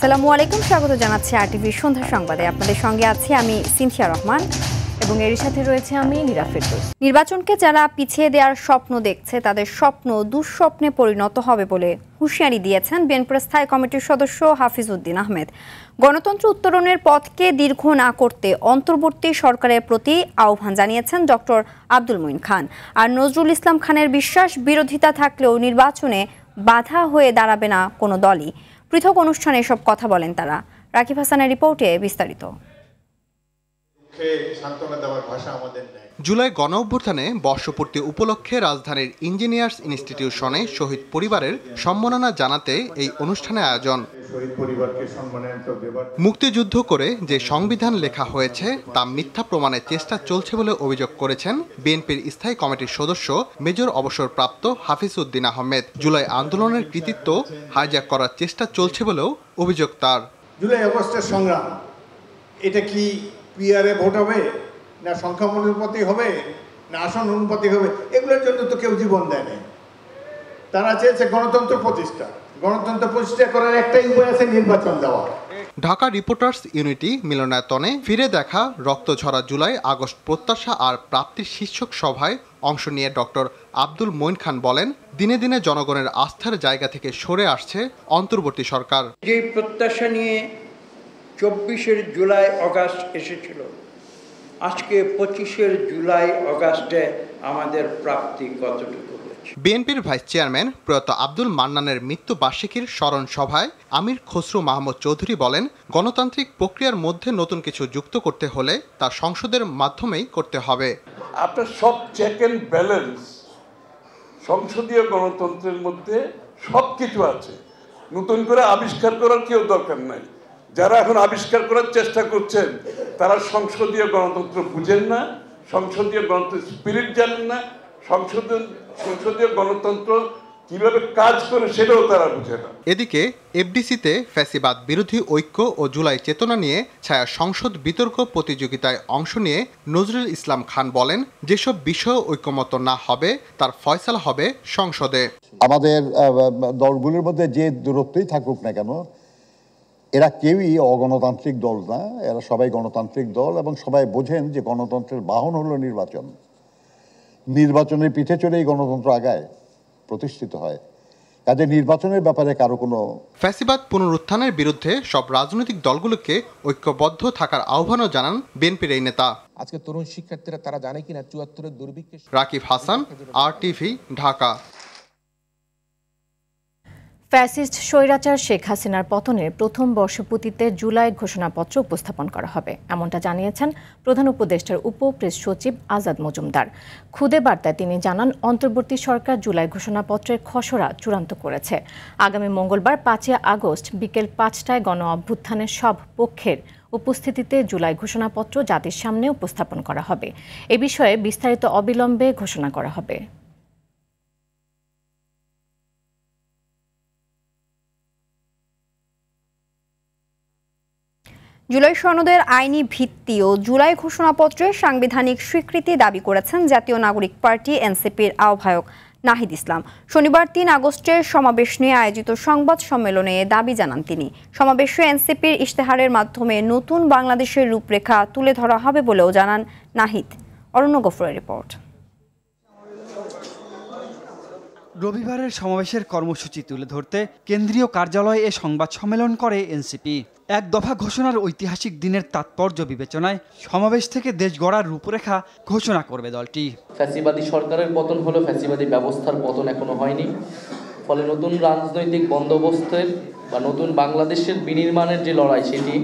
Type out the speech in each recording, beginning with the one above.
আসসালামু আলাইকুম, স্বাগত জানাচ্ছি আরটিভি সন্ধ্যা সংবাদে। আপনাদের সঙ্গে আছি আমি সিনথিয়া রহমান এবং এর সাথে রয়েছে আমি নীরা ফেরদৌস। নির্বাচনকে যারা পিছিয়ে দেওয়ার স্বপ্ন দেখছে তাদের স্বপ্ন দুঃস্বপ্নে পরিণত হবে বলে হুঁশিয়ারি দিয়েছেন বিএনপির স্থায়ী কমিটির সদস্য হাফিজ উদ্দিন আহমেদ। গণতন্ত্র উত্তরণের পথকে দীর্ঘ না করতে অন্তর্বর্তী সরকারের প্রতি আহ্বান জানিয়েছেন ডক্টর আব্দুল মঈন খান। আর নজরুল ইসলাম খানের বিশ্বাস, বিরোধিতা থাকলেও নির্বাচনে বাধা হয়ে দাঁড়াবে না কোনো দলই। পৃথক অনুষ্ঠানে এসব কথা বলেন তারা। রাকিব হাসানের রিপোর্টে বিস্তারিত। জুলাই গণ অভ্যুত্থানে বর্ষপূর্তি উপলক্ষে রাজধানীর ইঞ্জিনিয়ার্স ইনস্টিটিউশনে শহীদ পরিবারের সম্মাননা জানাতে এই অনুষ্ঠানের আয়োজন। মুক্তিযুদ্ধ করে যে সংবিধান লেখা হয়েছে তা মিথ্যা প্রমাণের চেষ্টা চলছে বলে অভিযোগ করেছেন বিএনপির স্থায়ী কমিটির সদস্য মেজর অবসরপ্রাপ্ত হাফিজ উদ্দিন আহমেদ। জুলাই আন্দোলনের কৃতিত্ব হাইজ্যাক করার চেষ্টা চলছে বলেও অভিযোগ তার। জুলাই আগস্টের সংগ্রাম, এটা কি পিআরএ ভোট হবে, না সংখ্যানুপাতি হবে, না আসন অনুপাতি হবে? এগুলোর জন্য তো কেউ জীবন দেয় নাই। তারা চেয়েছে গণতন্ত্র প্রতিষ্ঠা। গণতন্ত্র প্রতিষ্ঠা করার একটাই উপায় আছে, নির্বাচন দেওয়া। ঢাকা রিপোর্টার্স ইউনিটি মিলনায়তনে ফিরে দেখা রক্তঝরা জুলাই আগস্ট প্রত্যাশা আর প্রাপ্তির শীর্ষক সভায় অংশ নিয়ে ডক্টর আব্দুল মঈন খান বলেন, দিনে দিনে জনগণের আস্থার জায়গা থেকে সরে আসছে অন্তর্বর্তী সরকার। যে প্রত্যাশা নিয়ে 24 জুলাই আগস্ট এসেছিল, আজকে 25 জুলাই আগস্টে আমাদের প্রাপ্তি কতটুকু হয়েছে? বিএনপির ভাইস চেয়ারম্যান প্রয়াত আব্দুল মান্নানের মৃত্যু বার্ষিকীর স্মরণ সভায় আমির খসরু মাহমুদ চৌধুরী বলেন, গণতান্ত্রিক প্রক্রিয়ার মধ্যে নতুন কিছু যুক্ত করতে হলে তা সংসদের মাধ্যমেই করতে হবে। আপনার সব চেক অ্যান্ড ব্যালেন্স সংসদীয় গণতন্ত্রের মধ্যে সব কিছু আছে, নতুন করে আবিষ্কার করার কেউ দরকার নাই। যারা এখন আবিষ্কার করার চেষ্টা করছেন তারা সংসদীয় গণতন্ত্র বুঝেন না, সংসদীয় গণতন্ত্রের স্পিরিট জানেন না, সংসদীয় গণতন্ত্র কিভাবে কাজ করে সেটাও তারা বুঝে না। এদিকে এফডিসিতে ফ্যাসিবাদ বিরোধী ঐক্য ও জুলাই চেতনা নিয়ে ছায়া সংসদ বিতর্ক প্রতিযোগিতায় অংশ নিয়ে নজরুল ইসলাম খান বলেন, যেসব বিষয় ঐক্যমত না হবে তার ফয়সালা হবে সংসদে। আমাদের দলগুলোর মধ্যে যে দূরত্বই থাকুক না কেন, এরা কেউই অগণতান্ত্রিক দল না, এরা সবাই গণতান্ত্রিক দল এবং সবাই বোঝেন যে গণতন্ত্রের বাহন হলো নির্বাচন। নির্বাচনের পিঠে চড়েই গণতন্ত্র আগায়, প্রতিষ্ঠিত হয়। কাজে নির্বাচনের ব্যাপারে কারো কোনো ফ্যাসিবাদ পুনরুত্থানের বিরুদ্ধে সব রাজনৈতিক দলগুলোকে ঐক্যবদ্ধ থাকার আহ্বানও জানান বিএনপির এই নেতা। আজকে তরুণ শিক্ষার্থীরা তারা জানে কিনা ৭৪-এর দুর্ভিক্ষে। রাকিব হাসান, আরটিভি, ঢাকা। ফ্যাসিস্ট স্বৈরাচার শেখ হাসিনার পতনের প্রথম বর্ষপূর্তিতে জুলাই ঘোষণাপত্র উপস্থাপন করা হবে, এমনটা জানিয়েছেন প্রধান উপদেষ্টার উপ প্রেস সচিব আজাদ মজুমদার। খুদে বার্তায় তিনি জানান, অন্তর্বর্তী সরকার জুলাই ঘোষণাপত্রের খসড়া চূড়ান্ত করেছে। আগামী মঙ্গলবার ৫ আগস্ট বিকেল ৫টায় গণ অভ্যুত্থানের সব পক্ষের উপস্থিতিতে জুলাই ঘোষণাপত্র জাতির সামনে উপস্থাপন করা হবে। এ বিষয়ে বিস্তারিত অবিলম্বে ঘোষণা করা হবে। জুলাই সনদের আইনি ভিত্তি ও জুলাই ঘোষণাপত্রের সাংবিধানিক স্বীকৃতি দাবি করেছেন জাতীয় নাগরিক পার্টি এনসিপির আহ্বায়ক নাহিদ ইসলাম। শনিবার ৩ আগস্টের সমাবেশ নিয়ে আয়োজিত সংবাদ সম্মেলনে দাবি জানান তিনি। সমাবেশে এনসিপির ইশতেহারের মাধ্যমে নতুন বাংলাদেশের রূপরেখা তুলে ধরা হবে বলেও জানান নাহিদ। অরণ্য গফরের রিপোর্ট। রবিবারের সমাবেশের কর্মসূচি তুলে ধরতে কেন্দ্রীয় কার্যালয়ে এ সংবাদ সম্মেলন করে এনসিপি। এক দফা ঘোষণার ঐতিহাসিক দিনের তাৎপর্য বিবেচনায় সমাবেশ থেকে দেশ গড়ার রূপরেখা ঘোষণা করবে দলটি। ফ্যাসিবাদী সরকারের পতন হলো, ফ্যাসিবাদী ব্যবস্থার পতন এখনো হয়নি। ফলে নতুন রাজনৈতিক বন্দোবস্তের বা নতুন বাংলাদেশের বিনির্মাণের যে লড়াই, সেটি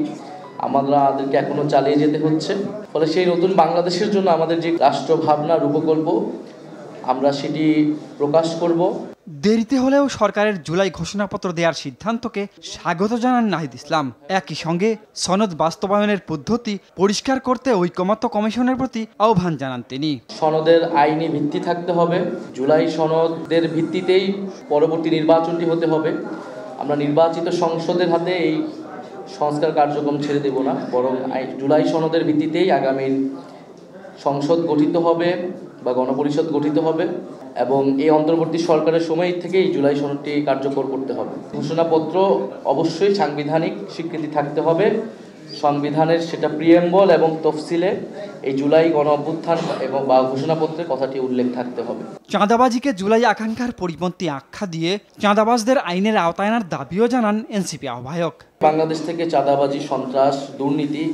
আমাদেরকে এখনো চালিয়ে যেতে হচ্ছে। ফলে সেই নতুন বাংলাদেশের জন্য আমাদের যে রাষ্ট্র ভাবনা রূপকল্প, আমরা সেটি প্রকাশ করব। দেরিতে হলেও সরকারের জুলাই ঘোষণাপত্র দেওয়ার সিদ্ধান্তকে স্বাগত জানান নাহিদ ইসলাম। একই সঙ্গে সনদ বাস্তবায়নের পদ্ধতি পরিষ্কার করতে ঐকমত্য কমিশনের প্রতি আহ্বান জানান তিনি। সনদের আইনি ভিত্তি থাকতে হবে। জুলাই সনদের ভিত্তিতেই পরবর্তী নির্বাচনটি হতে হবে। আমরা নির্বাচিত সংসদের হাতে এই সংস্কার কার্যক্রম ছেড়ে দেব না, বরং জুলাই সনদের ভিত্তিতেই আগামী সংসদ গঠিত হবে বা গণপরিষদ গঠিত হবে। এবং এই অন্তর্বর্তী সরকারের সময় থেকেই জুলাই সনদটি কার্যকর করতে হবে। ঘোষণাপত্র অবশ্যই সাংবিধানিক স্বীকৃতি থাকতে হবে, সংবিধানের সেটা প্রিয়েম্বল এবং তফসিলে এই জুলাই গণ অভ্যুত্থান এবং বা ঘোষণাপত্রের কথাটি উল্লেখ থাকতে হবে। চাঁদাবাজিকে জুলাই আকাঙ্ক্ষার পরিপন্থী আখ্যা দিয়ে চাঁদাবাজদের আইনের আওতায় আনার দাবিও জানান এনসিপি আহ্বায়ক। বাংলাদেশ থেকে চাঁদাবাজি, সন্ত্রাস, দুর্নীতি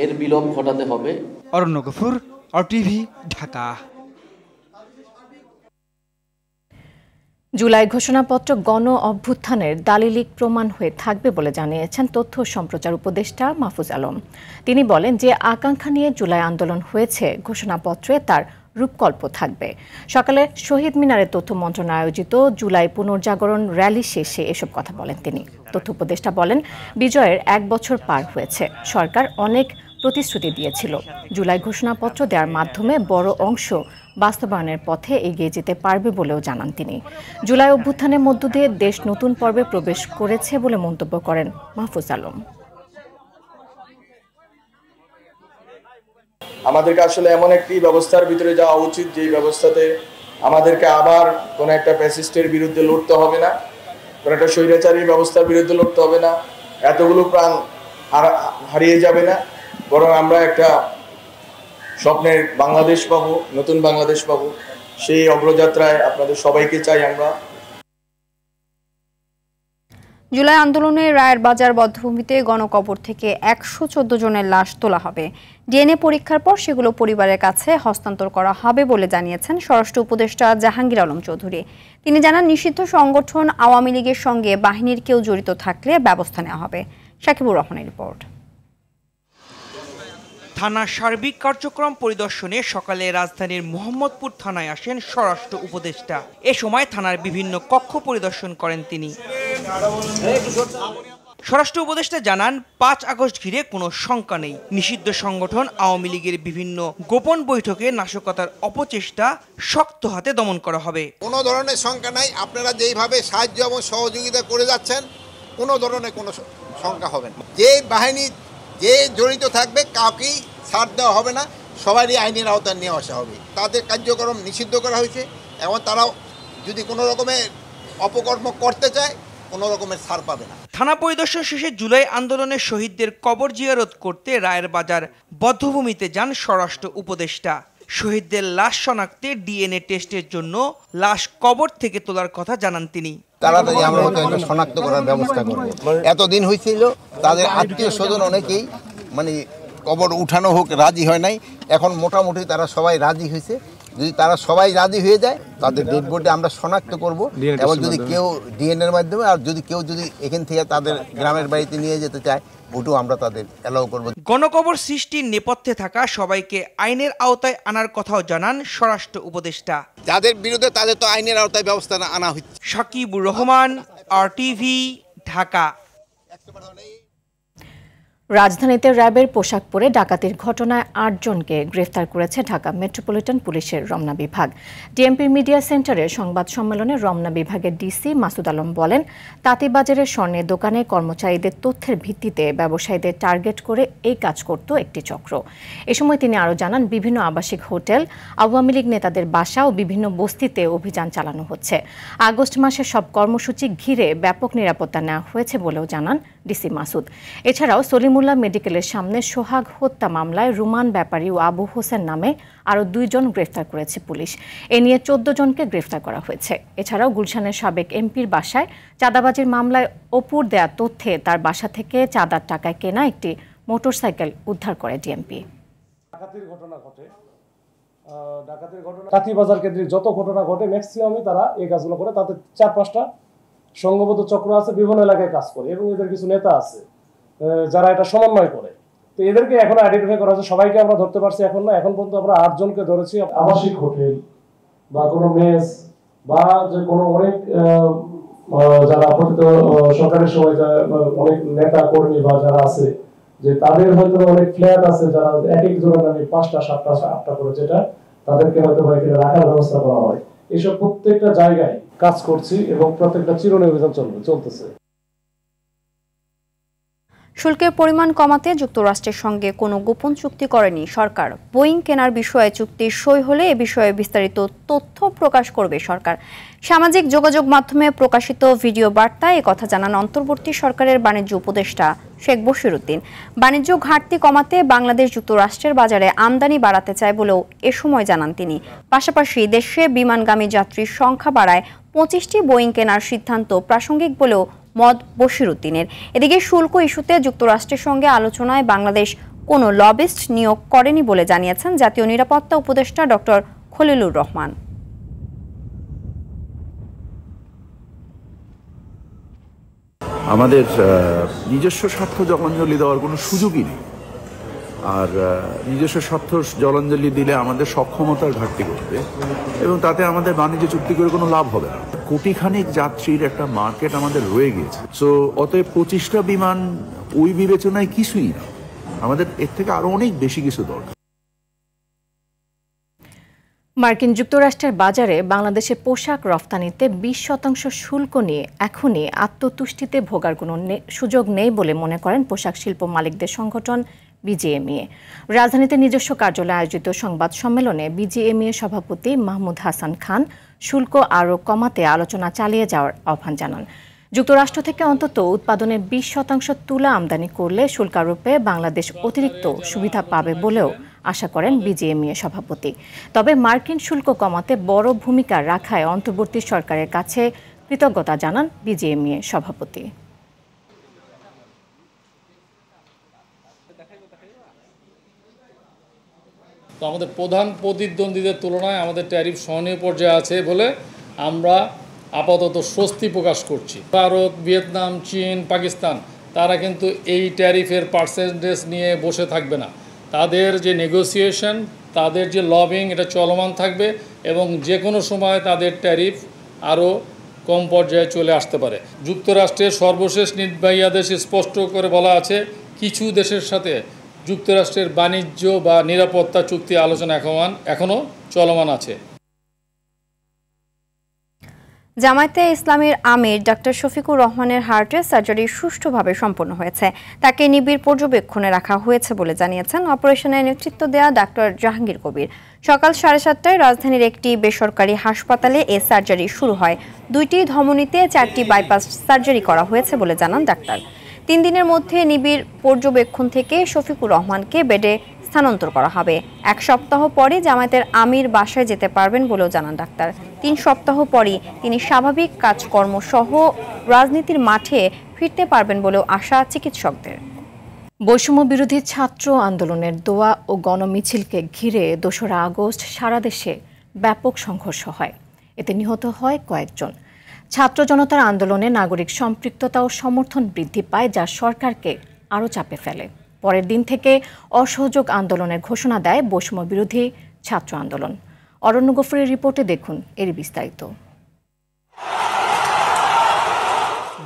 এর বিলোপ ঘটাতে হবে। অরণ্য গফুর, RTV, ঢাকা। জুলাই ঘোষণাপত্র গণ অভ্যুত্থানের দালিলিক প্রমাণ হয়ে থাকবে বলে জানিয়েছেন তথ্য সম্প্রচার উপদেষ্টা মাহফুজ আলম। তিনি বলেন, যে আকাঙ্ক্ষা নিয়ে জুলাই আন্দোলন হয়েছে, ঘোষণাপত্রে তার রূপকল্প থাকবে। সকালে শহীদ মিনারে তথ্য মন্ত্রণালয় আয়োজিত জুলাই পুনর্জাগরণ র্যালি শেষে এসব কথা বলেন তিনি। তথ্য উপদেষ্টা বলেন, বিজয়ের 1 বছর পার হয়েছে, সরকার অনেক প্রতিশ্রুতি দিয়েছিল। জুলাই ঘোষণাপত্র দেওয়ার মাধ্যমে বড় অংশ বাস্তবায়নের পথে এগিয়ে যেতে পারবে বলেও জানান তিনি। জুলাই অভ্যুত্থানের মধ্য দিয়ে দেশ নতুন পর্বে প্রবেশ করেছে বলে মন্তব্য করেন মাহফুজ আলম। আমাদেরকে আসলে এমন একটি ব্যবস্থার ভিতরে যাওয়া উচিত, যে ব্যবস্থাতে আমাদেরকে আবার কোনো একটা ফ্যাসিস্টের বিরুদ্ধে লড়তে হবে না, কোনো একটা স্বৈরাচারী ব্যবস্থার বিরুদ্ধে লড়তে হবে না, এতগুলো প্রাণ হারিয়ে যাবে না, বরং আমরা একটা স্বপ্নের বাংলাদেশ পাবো, নতুন বাংলাদেশ পাবো। সেই অগ্রযাত্রায় আপনাদের সবাইকে চাই আমরা। জুলাই আন্দোলনে রায়ের বাজার বধ্যভূমিতে গণকবর থেকে 114 জনের লাশ তোলা হবে। ডিএনএ পরীক্ষার পর সেগুলো পরিবারের কাছে হস্তান্তর করা হবে বলে জানিয়েছেন স্বরাষ্ট্র উপদেষ্টা জাহাঙ্গীর আলম চৌধুরী। তিনি জানান, নিষিদ্ধ সংগঠন আওয়ামী লীগের সঙ্গে বাহিনীর কেউ জড়িত থাকলে ব্যবস্থা নেওয়া হবে। শাকিবুর রহমানের রিপোর্ট। থানার সার্বিক কার্যক্রম পরিদর্শনে সকালে রাজধানীর মোহাম্মদপুর থানায় আসেন স্বরাষ্ট্র উপদেষ্টা। এ সময় থানার বিভিন্ন কক্ষ পরিদর্শন করেন তিনি। স্বরাষ্ট্র উপদেষ্টা জানান, 5 আগস্ট ঘিরে কোনো শঙ্কা নেই। নিষিদ্ধ সংগঠন আওয়ামী লীগের বিভিন্ন গোপন বৈঠকে নাশকতার অপচেষ্টা শক্ত হাতে দমন করা হবে। কোনো ধরনের শঙ্কা নাই। আপনারা যেইভাবে সাহায্য এবং সহযোগিতা করে যাচ্ছেন, কোনো ধরনের কোনো শঙ্কা হবে না। যে বাহিনী যে জড়িত থাকবে কাউকেই ছাড় দেওয়া হবে না, সবারই আইনের আওতায় নিয়ে আসা হবে। তাদের কার্যক্রম নিষিদ্ধ করা হয়েছে এবং তারাও যদি কোনো রকমের অপকর্ম করতে চায়, কোনো রকমের ছাড় পাবে না। থানা পরিদর্শন শেষে জুলাই আন্দোলনের শহীদদের কবর জিয়ারত করতে রায়ের বাজার বধ্যভূমিতে যান স্বরাষ্ট্র উপদেষ্টা। শহীদদের লাশ শনাক্তে ডিএনএ টেস্টের জন্য লাশ কবর থেকে তোলার কথা জানান তিনি। তাড়াতাড়ি আমরা শনাক্ত করার ব্যবস্থা করব। এতদিন হয়েছিল তাদের আত্মীয় স্বজন অনেকেই মানে কবর উঠানো হোক রাজি হয় নাই, এখন মোটামুটি তারা সবাই রাজি হয়েছে। যদি তারা সবাই রাজি হয়ে যায়, তাদের ডেড বডি আমরা শনাক্ত করব এবং যদি কেউ ডিএনএর মাধ্যমে, আর যদি কেউ যদি এখান থেকে তাদের গ্রামের বাড়িতে নিয়ে যেতে চায়, ওটাও আমরা তাদের অ্যালাউ করব। গণকবর সৃষ্টির নেপথ্যে থাকা সবাইকে আইনের আওতায় আনার কথাও জানান স্বরাষ্ট্র উপদেষ্টা। যাদের বিরুদ্ধে তাদের তো আইনের আওতায় ব্যবস্থা আনা হচ্ছে। শাকিবুর রহমান, RTV, ঢাকা। রাজধানীতে র্যাবের পোশাক পরে ডাকাতির ঘটনায় 8 জনকে গ্রেফতার করেছে ঢাকা মেট্রোপলিটন পুলিশের রমনা বিভাগ। ডিএমপির মিডিয়া সেন্টারের সংবাদ সম্মেলনে রমনা বিভাগের ডিসি মাসুদ আলম বলেন, তাঁতীবাজারের স্বর্ণের দোকানে কর্মচারীদের তথ্যের ভিত্তিতে ব্যবসায়ীদের টার্গেট করে এই কাজ করত একটি চক্র। এ সময় তিনি আরও জানান, বিভিন্ন আবাসিক হোটেল, আওয়ামী লীগ নেতাদের বাসা ও বিভিন্ন বস্তিতে অভিযান চালানো হচ্ছে। আগস্ট মাসে সব কর্মসূচি ঘিরে ব্যাপক নিরাপত্তা নেওয়া হয়েছে বলেও জানান ডিসি মাসুদ। এছাড়াও সলিমুল্লাহ মেডিকেলের সামনে সোহাগ হত্যা মামলায় রুমান ব্যাপারী ও আবু হোসেন নামে আরও 2 জন গ্রেফতার করেছে পুলিশ। এ নিয়ে 14 জনকে গ্রেফতার করা হয়েছে। এছাড়াও গুলশানের সাবেক এমপির বাসায় চাঁদাবাজির মামলায় অপুর দেয়া তথ্যে তার বাসা থেকে চাঁদার টাকায় কেনা একটি মোটরসাইকেল উদ্ধার করে ডিএমপি। ডাকাতির ঘটনা তাঁতীবাজার কেন্দ্রিক যত ঘটনা ঘটে ম্যাক্সিমামই তারা এই কাজগুলো করে। তাদের 4-5টা সংঘবদ্ধ চক্র আছে, বিভিন্ন এলাকায় কাজ করে এবং এদের কিছু নেতা আছে যারা এটা সমন্বয় করে। তো এদেরকে এখন আইডেন্টিফাই করা হচ্ছে। সবাইকে আমরা ধরতে পারছি এখন না, এখন পর্যন্ত আমরা 8 জনকে ধরেছি। আবাসিক হোটেল বা কোনো মেস বা যে কোনো অনেক যারা সরকারের সময় অনেক নেতা কর্মী বা যারা আছে, যে তাদের হয়তো অনেক ফ্ল্যাট আছে, যারা এক জনের নামে 5টা 7টা 8টা করে, যেটা তাদেরকে হয়তো রাখার ব্যবস্থা করা হয়। এইসব প্রত্যেকটা জায়গায় কাজ করছি এবং প্রত্যেকটা চিরুনি অভিযান চলতেছে। শুল্কের পরিমাণ কমাতে যুক্তরাষ্ট্রের সঙ্গে কোনো গোপন চুক্তি করেনি সরকার। বোয়িং কেনার বিষয়ে চুক্তি সই হলে এ বিষয়ে বিস্তারিত তথ্য প্রকাশ করবে সরকার। সামাজিক যোগাযোগ মাধ্যমে প্রকাশিত ভিডিও বার্তায় একথা জানান অন্তর্বর্তী সরকারের বাণিজ্য উপদেষ্টা শেখ বশিরউদ্দিন। বাণিজ্য ঘাটতি কমাতে বাংলাদেশ যুক্তরাষ্ট্রের বাজারে আমদানি বাড়াতে চায় বলেও এ সময় জানান তিনি। পাশাপাশি দেশে বিমানগামী যাত্রীর সংখ্যা বাড়ায় 25টি বোয়িং কেনার সিদ্ধান্ত প্রাসঙ্গিক বলেও মত বশিরউদ্দিনের। এদিকে শুল্ক ইস্যুতে যুক্তরাষ্ট্রের সঙ্গে আলোচনায় বাংলাদেশ কোনো লবিস্ট নিয়োগ করেনি বলে জানিয়েছেন জাতীয় নিরাপত্তা উপদেষ্টা ডক্টর খলিলুর রহমান। আমাদের নিজস্ব স্বার্থ জলাঞ্জলি দেওয়ার কোনো সুযোগই নেই। আর নিজস্ব স্বার্থ জলাঞ্জলি দিলে আমাদের সক্ষমতার ঘাটতি ঘটবে এবং তাতে আমাদের বাণিজ্য চুক্তি করে কোনো লাভ হবে না। কোটিখানিক যাত্রীর একটা মার্কেট আমাদের রয়ে গিয়েছে। সো অতএব 25টা বিমান ওই বিবেচনায় কিছুই না, আমাদের এর থেকে আরো অনেক বেশি কিছু দরকার। মার্কিন যুক্তরাষ্ট্রের বাজারে বাংলাদেশে পোশাক রফতানিতে 20% শুল্ক নিয়ে এখনই আত্মতুষ্টিতে ভোগার কোনো সুযোগ নেই বলে মনে করেন পোশাক শিল্প মালিকদের সংগঠন বিজিএমইএ। রাজধানীতে নিজস্ব কার্যালয়ে আয়োজিত সংবাদ সম্মেলনে বিজিএমইএ সভাপতি মাহমুদ হাসান খান শুল্ক আরও কমাতে আলোচনা চালিয়ে যাওয়ার আহ্বান জানান। যুক্তরাষ্ট্র থেকে অন্তত উৎপাদনের 20% তুলা আমদানি করলে শুল্কারোপে বাংলাদেশ অতিরিক্ত সুবিধা পাবে বলেও আশা করেন বিজিএমইএ সভাপতি। তবে মার্কিন শুল্ক কমাতে বড় ভূমিকা রাখায় অন্তর্বর্তী সরকারের কাছে কৃতজ্ঞতা জানান বিজিএমইএ সভাপতি। তো আমাদের প্রধান প্রতিদ্বন্দ্বীদের তুলনায় আমাদের ট্যারিফ সহনীয় পর্যায়ে আছে বলে আমরা আপাতত স্বস্তি প্রকাশ করছি। ভারত, ভিয়েতনাম, চীন, পাকিস্তান তারা কিন্তু এই ট্যারিফের পার্সেন্টেজ নিয়ে বসে থাকবে না। তাদের যে নেগোসিয়েশন, তাদের যে লবিং, এটা চলমান থাকবে এবং যে কোনো সময় তাদের ট্যারিফ আরও কম পর্যায়ে চলে আসতে পারে। যুক্তরাষ্ট্রের সর্বশেষ নির্বাহী আদেশে স্পষ্ট করে বলা আছে, কিছু দেশের সাথে যুক্তরাষ্ট্রের বাণিজ্য বা নিরাপত্তা চুক্তি আলোচনা এখনও চলমান আছে। জামায়াতে ইসলামীর আমির ডক্টর শফিকুর রহমানের হার্টের সার্জারি সুষ্ঠুভাবে সম্পন্ন হয়েছে। তাকে নিবিড় পর্যবেক্ষণে রাখা হয়েছে বলে জানিয়েছেন অপারেশনের নেতৃত্ব দেওয়া ডাক্তার জাহাঙ্গীর কবির। সকাল 7:30টায় রাজধানীর একটি বেসরকারি হাসপাতালে এ সার্জারি শুরু হয়। 2টি ধমনীতে 4টি বাইপাস সার্জারি করা হয়েছে বলে জানান ডাক্তার। 3 দিনের মধ্যে নিবিড় পর্যবেক্ষণ থেকে শফিকুর রহমানকে বেডে স্থানান্তর করা হবে। 1 সপ্তাহ পরে জামায়াতের আমির বাসায় যেতে পারবেন বলেও জানান ডাক্তার। 3 সপ্তাহ পরই তিনি স্বাভাবিক কাজকর্ম সহ রাজনীতির মাঠে ফিরতে পারবেন বলেও আশা চিকিৎসকদের। বৈষম্য বিরোধী ছাত্র আন্দোলনের দোয়া ও গণমিছিলকে ঘিরে 2রা আগস্ট সারা দেশে ব্যাপক সংঘর্ষ হয়। এতে নিহত হয় কয়েকজন। ছাত্র জনতার আন্দোলনে নাগরিক সম্পৃক্ততা ও সমর্থন বৃদ্ধি পায়, যা সরকারকে আরও চাপে ফেলে। পরের দিন থেকে অসহযোগ আন্দোলনের ঘোষণা দেয় বৈষম্য বিরোধী ছাত্র আন্দোলন। অরণ্য গফুরের রিপোর্টে দেখুন এর বিস্তারিত।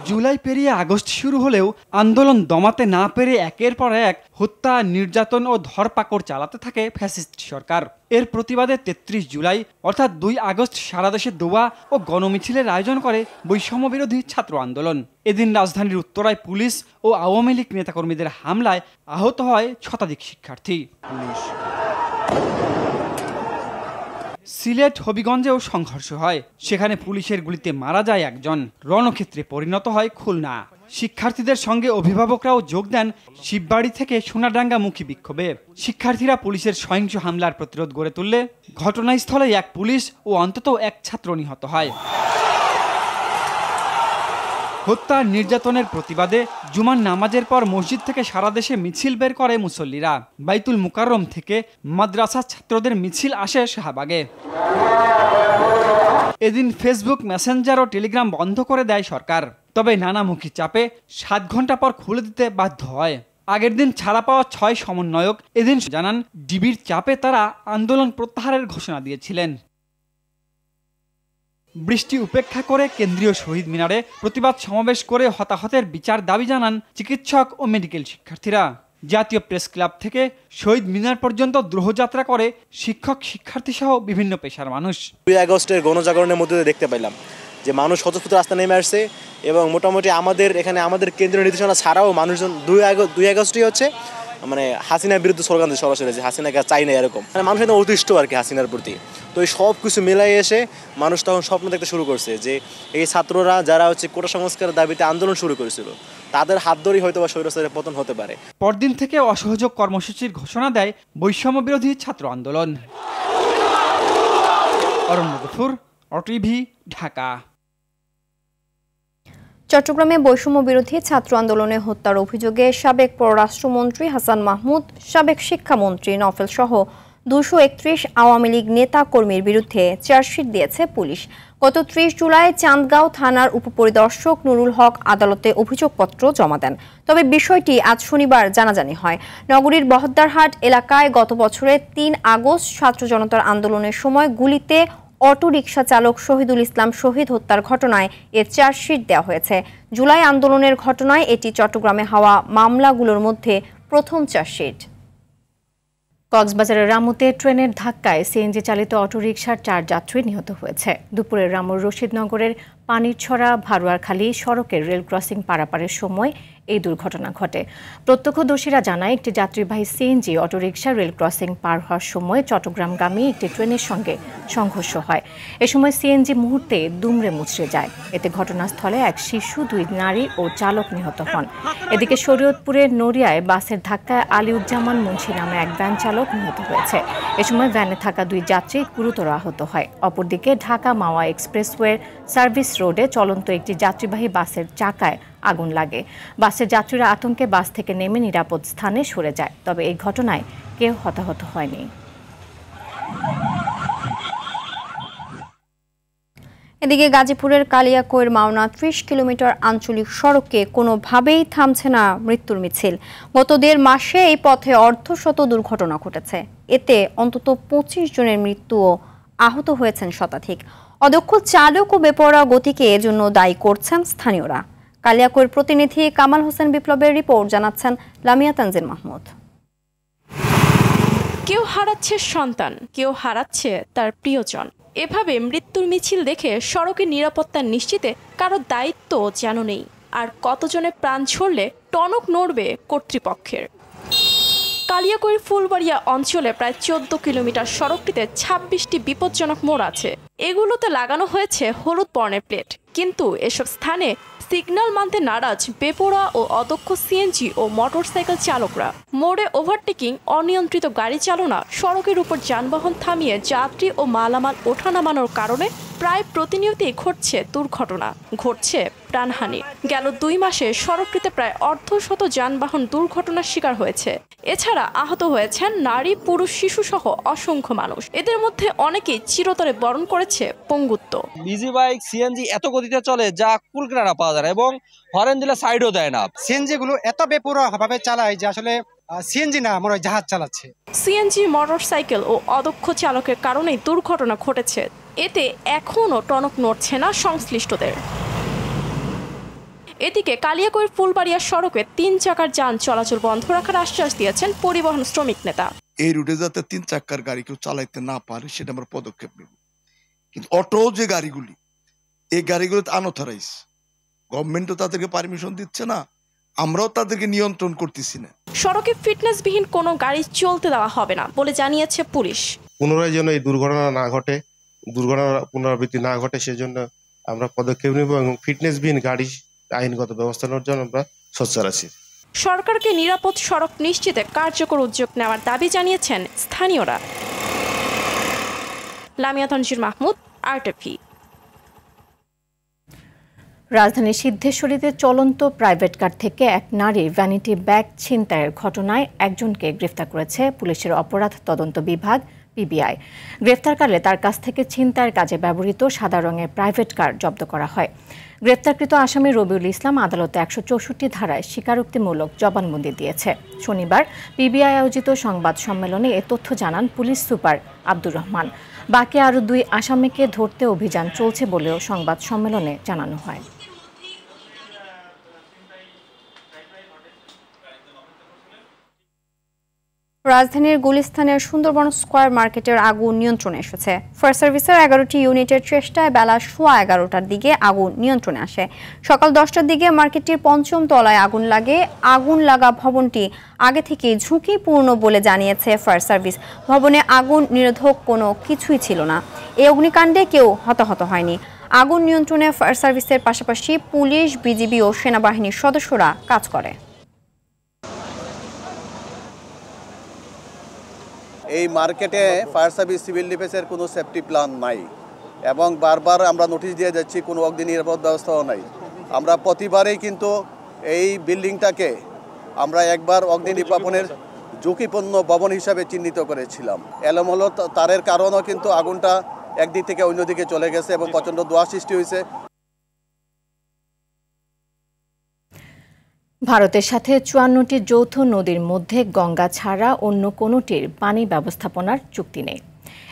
জুলাই পেরিয়ে আগস্ট শুরু হলেও আন্দোলন দমাতে না পেরে একের পর এক হত্যা, নির্যাতন ও ধরপাকড় চালাতে থাকে ফ্যাসিস্ট সরকার। এর প্রতিবাদে 33 জুলাই অর্থাৎ 2 আগস্ট সারা দেশে দোয়া ও গণমিছিলের আয়োজন করে বৈষম্য বিরোধী ছাত্র আন্দোলন। এদিন রাজধানীর উত্তরায় পুলিশ ও আওয়ামী লীগ নেতাকর্মীদের হামলায় আহত হয় শতাধিক শিক্ষার্থী। সিলেট হবিগঞ্জেও সংঘর্ষ হয়, সেখানে পুলিশের গুলিতে মারা যায় একজন। রণক্ষেত্রে পরিণত হয় খুলনা। শিক্ষার্থীদের সঙ্গে অভিভাবকরাও যোগ দেন শিববাড়ি থেকে সোনাডাঙ্গামুখী বিক্ষোভে। শিক্ষার্থীরা পুলিশের সহিংস হামলার প্রতিরোধ গড়ে তুললে ঘটনাস্থলে এক পুলিশ ও অন্তত এক ছাত্র নিহত হয়। হত্যা, নির্যাতনের প্রতিবাদে জুমার নামাজের পর মসজিদ থেকে সারা দেশে মিছিল বের করে মুসল্লিরা। বাইতুল মুকাররম থেকে মাদ্রাসা ছাত্রদের মিছিল আসে শাহবাগে। এদিন ফেসবুক, মেসেঞ্জার ও টেলিগ্রাম বন্ধ করে দেয় সরকার। তবে নানামুখী চাপে 7 ঘন্টা পর খুলে দিতে বাধ্য হয়। আগের দিন ছাড়া পাওয়া 6 সমন্বয়ক এদিন জানান ডিবির চাপে তারা আন্দোলন প্রত্যাহারের ঘোষণা দিয়েছিলেন। বৃষ্টি উপেক্ষা করে কেন্দ্রীয় শহীদ মিনারে প্রতিবাদ সমাবেশ করে হতাহতের বিচার দাবি জানান চিকিৎসক ও মেডিকেল শিক্ষার্থীরা। জাতীয় প্রেস ক্লাব থেকে শহীদ মিনার পর্যন্ত দ্রোহযাত্রা করে শিক্ষক, শিক্ষার্থী সহ বিভিন্ন পেশার মানুষ। 2 আগস্টের গণজাগরণের মধ্যে দেখতে পেলাম যে মানুষ স্বতঃস্ফূর্ত রাস্তা নেমে আসছে এবং মোটামুটি আমাদের এখানে আমাদের কেন্দ্রীয় নির্দেশনা ছাড়াও মানুষজন 2 আগস্টই হচ্ছে মানে হাসিনার বিরুদ্ধে স্লোগান দিয়ে সরাসরি যে হাসিনাকে চাই না এরকম, মানে মানুষ একদম অতিষ্ঠ আর কি হাসিনার প্রতি। তো এই সব কিছু মিলাই এসে মানুষ তখন স্বপ্ন দেখতে শুরু করছে যে এই ছাত্ররা যারা হচ্ছে কোটা সংস্কারের দাবিতে আন্দোলন শুরু করেছিল তাদের হাত ধরেই হয়তো বা স্বৈরাচারের পতন হতে পারে। পরদিন থেকে অসহযোগ কর্মসূচির ঘোষণা দেয় বৈষম্য বিরোধী ছাত্র আন্দোলন। অরণ্য গফুর, অটিভি, ঢাকা। চট্টগ্রামে বৈষম্য বিরোধী ছাত্র আন্দোলনে হত্যার অভিযোগে সাবেক পররাষ্ট্রমন্ত্রী হাসান মাহমুদ, সাবেক শিক্ষামন্ত্রী নফেল সহ 231 আওয়ামী লীগ নেতা কর্মীর বিরুদ্ধে চার্জশিট দিয়েছে পুলিশ। গত 30 জুলাই চান্দগাঁও থানার উপপরিদর্শক নুরুল হক আদালতে অভিযোগপত্র জমা দেন। তবে বিষয়টি আজ শনিবার জানাজানি হয়। নগরীর বহদ্দারহাট এলাকায় গত বছরের 3 আগস্ট ছাত্র জনতার আন্দোলনের সময় গুলিতে অটো রিকশা চালক শহীদুল ইসলাম শহীদ হত্যার ঘটনায় এর চার্জশিট দেওয়া হয়েছে। জুলাই আন্দোলনের ঘটনায় এটি চট্টগ্রামে হওয়া মামলাগুলোর মধ্যে প্রথম চার্জশিট। কক্সবাজারের রামুতে ট্রেনের ধাক্কায় সিএনজি চালিত অটোরিকশার 4 যাত্রী নিহত হয়েছে। দুপুরে রামুর রশিদনগরের পানিরছড়া ভারুয়ারখালী সড়কের রেল ক্রসিং পারাপারের সময় এই দুর্ঘটনা ঘটে। প্রত্যক্ষদর্শীরা জানায় একটি যাত্রীবাহী সিএনজি অটোরিকশা রেল ক্রসিং পার হওয়ার সময় চট্টগ্রামগামী একটি ট্রেনের সঙ্গে সংঘর্ষ হয়। এ সময় সিএনজি মুহূর্তে দুমড়ে মুচড়ে যায়। এতে ঘটনাস্থলে এক শিশু, 2 নারী ও চালক নিহত হন। এদিকে শরীয়তপুরের নড়িয়ায় বাসের ধাক্কায় আলিউজ্জামান মুন্সি নামে এক ভ্যান চালক নিহত হয়েছে। এ সময় ভ্যানে থাকা 2 যাত্রী গুরুতর আহত হয়। অপরদিকে ঢাকা মাওয়া এক্সপ্রেসওয়ের সার্ভিস রোডে চলন্ত একটি যাত্রীবাহী বাসের চাকায় আগুন লাগে। বাসের যাত্রীরা আতঙ্কে বাস থেকে নেমে নিরাপদ স্থানে সরে যায়। তবে এই ঘটনায় কেউ হতাহত হয়নি। এদিকে গাজীপুরের কালিয়াকৈর মাওনা 30 কিলোমিটার আঞ্চলিক সড়কে কোনোভাবেই থামছে না মৃত্যুর মিছিল। গত 1.5 মাসে এই পথে অর্ধশত দুর্ঘটনা ঘটেছে। এতে অন্তত 25 জনের মৃত্যু ও আহত হয়েছেন শতাধিক। অদক্ষ চালক ও বেপরোয়া গতিকে এজন্য দায়ী করছেন স্থানীয়রা। কালিয়াকৈর প্রতিনিধি কামাল হোসেন বিপ্লবের রিপোর্ট, জানাচ্ছেন লামিয়া তানজিন মাহমুদ। কেউ হারাচ্ছে সন্তান, কেউ হারাচ্ছে তার প্রিয়জন। এভাবে মৃত্যুর মিছিল দেখে সড়কের নিরাপত্তা নিশ্চিতে কারো দায়িত্ব যেন নেই। আর কতজনের প্রাণ ছড়লে টনক নড়বে কর্তৃপক্ষের। কালিয়াকৈর ফুলবাড়িয়া অঞ্চলে প্রায় 14 কিলোমিটার সড়কটিতে 26টি বিপজ্জনক মোড় আছে। এগুলোতে লাগানো হয়েছে হলুদ বর্ণের প্লেট, কিন্তু এসব স্থানে সিগন্যাল মানতে নারাজ বেপরোয়া ও অদক্ষ সিএনজি ও মোটরসাইকেল চালকরা। মোড়ে ওভারটেকিং, অনিয়ন্ত্রিত গাড়ি চালনা, সড়কের উপর যানবাহন থামিয়ে যাত্রী ও মালামাল ওঠানামানোর কারণে প্রায় প্রতিনিয়তই ঘটছে দুর্ঘটনা, ঘটছে প্রাণহানি। গেল 2 মাসে সড়কটিতে প্রায় অর্ধশত যানবাহন দুর্ঘটনার শিকার হয়েছে। এছাড়া আহত হয়েছেন নারী, পুরুষ, শিশু সহ অসংখ্য মানুষ। এদের মধ্যে অনেকেই চিরতরে বরণ করেছে পঙ্গুত্ব। বিজি বাইক সিএনজি এত গতিতে চলে যা কুলকিনারা পাওয়া যায় এবং হরেন দিলে সাইডও দেয় না। সিএনজি গুলো এত বেপরোয়া ভাবে চালায় যে আসলে সিএনজি না, মনে হয় জাহাজ চালাচ্ছে। সিএনজি, মোটরসাইকেল ও অদক্ষ চালকের কারণেই দুর্ঘটনা ঘটেছে। এতে এখনও টনক নড়ছে না সংশ্লিষ্টদের। এদিকে কালিয়াকৈর ফুলবাড়িয়া সড়কে 3 চাকার যান চলাচল বন্ধ রাখার আশ্বাস দিয়েছেন পরিবহন শ্রমিক নেতা। এই রুটে যাতে 3 চাকার গাড়ি কেউ চালাইতে না পারে সেটা আমরা পদক্ষেপ নেব। কিন্তু অটো যে গাড়িগুলি, এই গাড়িগুলো আনঅথরাইজ, গভর্নমেন্টও তাদেরকে পারমিশন দিচ্ছে না, আমরাও তাদেরকে নিয়ন্ত্রণ করতেছি না। সড়কে ফিটনেসবিহীন কোনো গাড়ি চলতে দেওয়া হবে না বলে জানিয়েছে পুলিশ। পুনরায় যেন এই দুর্ঘটনা না ঘটে, দুর্ঘটনার পুনরাবৃত্তি না ঘটে সেজন্য আমরা পদক্ষেপ নেব এবং ফিটনেসবিহীন গাড়ি আইনগত ব্যবস্থা নেওয়ার জন্য আমরা সোচ্চার আছি। সরকারকে নিরাপদ সড়ক নিশ্চিতে কার্যকর উদ্যোগ নেওয়ার দাবি জানিয়েছেন স্থানীয়রা। Lamia Tangier Mahmud, RTV. রাজধানীর সিদ্ধেশ্বরীতে চলন্ত প্রাইভেট কার থেকে এক নারীর ভ্যানিটি ব্যাগ ছিনতাইয়ের ঘটনায় একজনকে গ্রেফতার করেছে পুলিশের অপরাধ তদন্ত বিভাগ পিবিআই। গ্রেফতারকালে তার কাছ থেকে ছিনতাইয়ের কাজে ব্যবহৃত সাদা রঙের প্রাইভেট কার জব্দ করা হয়। গ্রেফতারকৃত আসামি রবিউল ইসলাম আদালতে 164 ধারায় স্বীকারোক্তিমূলক জবানবন্দি দিয়েছে। শনিবার পিবিআই আয়োজিত সংবাদ সম্মেলনে এ তথ্য জানান পুলিশ সুপার আব্দুর রহমান। বাকি আরও 2 আসামিকে ধরতে অভিযান চলছে বলেও সংবাদ সম্মেলনে জানানো হয়। রাজধানীর গুলিস্তানের সুন্দরবন স্কয়ার মার্কেটের আগুন নিয়ন্ত্রণে এসেছে। ফায়ার সার্ভিসের 11টি ইউনিটের চেষ্টায় বেলা 11:15টার দিকে আগুন নিয়ন্ত্রণে আসে। সকাল 10টার দিকে মার্কেটটির 5ম তলায় আগুন লাগে। আগুন লাগা ভবনটি আগে থেকে ঝুঁকিপূর্ণ বলে জানিয়েছে ফায়ার সার্ভিস। ভবনে আগুন নিরোধক কোনো কিছুই ছিল না। এই অগ্নিকাণ্ডে কেউ হতাহত হয়নি। আগুন নিয়ন্ত্রণে ফায়ার সার্ভিসের পাশাপাশি পুলিশ, বিজিবি ও সেনাবাহিনীর সদস্যরা কাজ করে। এই মার্কেটে ফায়ার সার্ভিস, সিভিল ডিফেন্সের কোনো সেফটি প্ল্যান নাই এবং বারবার আমরা নোটিশ দিয়ে যাচ্ছি, কোনো অগ্নি নিরাপদ ব্যবস্থাও নাই। আমরা প্রতিবারেই কিন্তু এই বিল্ডিংটাকে আমরা একবার অগ্নি নির্বাপনের ঝুঁকিপূর্ণ ভবন হিসাবে চিহ্নিত করেছিলাম। এলোমেলো তারের কারণেও কিন্তু আগুনটা একদিক থেকে অন্যদিকে চলে গেছে এবং প্রচণ্ড ধোঁয়া সৃষ্টি হয়েছে। ভারতের সাথে 54টি যৌথ নদীর মধ্যে গঙ্গা ছাড়া অন্য কোনোটির পানি ব্যবস্থাপনার চুক্তি নেই।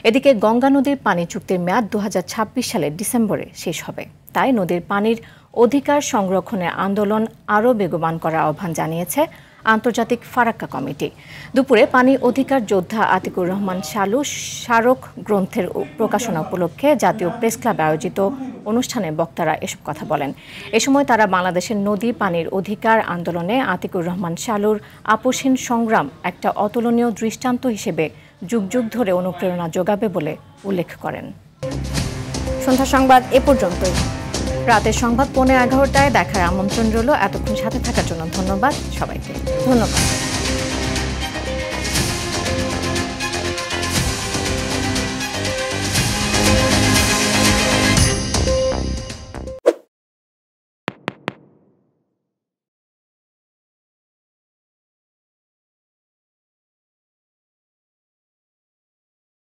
এদিকে গঙ্গা নদীর পানি চুক্তির মেয়াদ 2026 সালের ডিসেম্বরে শেষ হবে। তাই নদীর পানির অধিকার সংরক্ষণের আন্দোলন আরও বেগবান করার আহ্বান জানিয়েছে আন্তর্জাতিক ফারাক্কা কমিটি। দুপুরে পানি অধিকার যোদ্ধা আতিকুর রহমান শালু স্মারক গ্রন্থের প্রকাশনা উপলক্ষে জাতীয় প্রেস ক্লাবে আয়োজিত অনুষ্ঠানে বক্তারা এসব কথা বলেন। এ সময় তারা বাংলাদেশের নদী পানির অধিকার আন্দোলনে আতিকুর রহমান শালুর আপোষহীন সংগ্রাম একটা অতুলনীয় দৃষ্টান্ত হিসেবে যুগ যুগ ধরে অনুপ্রেরণা যোগাবে বলে উল্লেখ করেন। সন্ধ্যা সংবাদ এ পর্যন্তই। রাতের সংবাদ 11:15টায় দেখার আমন্ত্রণ রইল। এতক্ষণ সাথে থাকার জন্য ধন্যবাদ সবাইকে। ধন্যবাদ।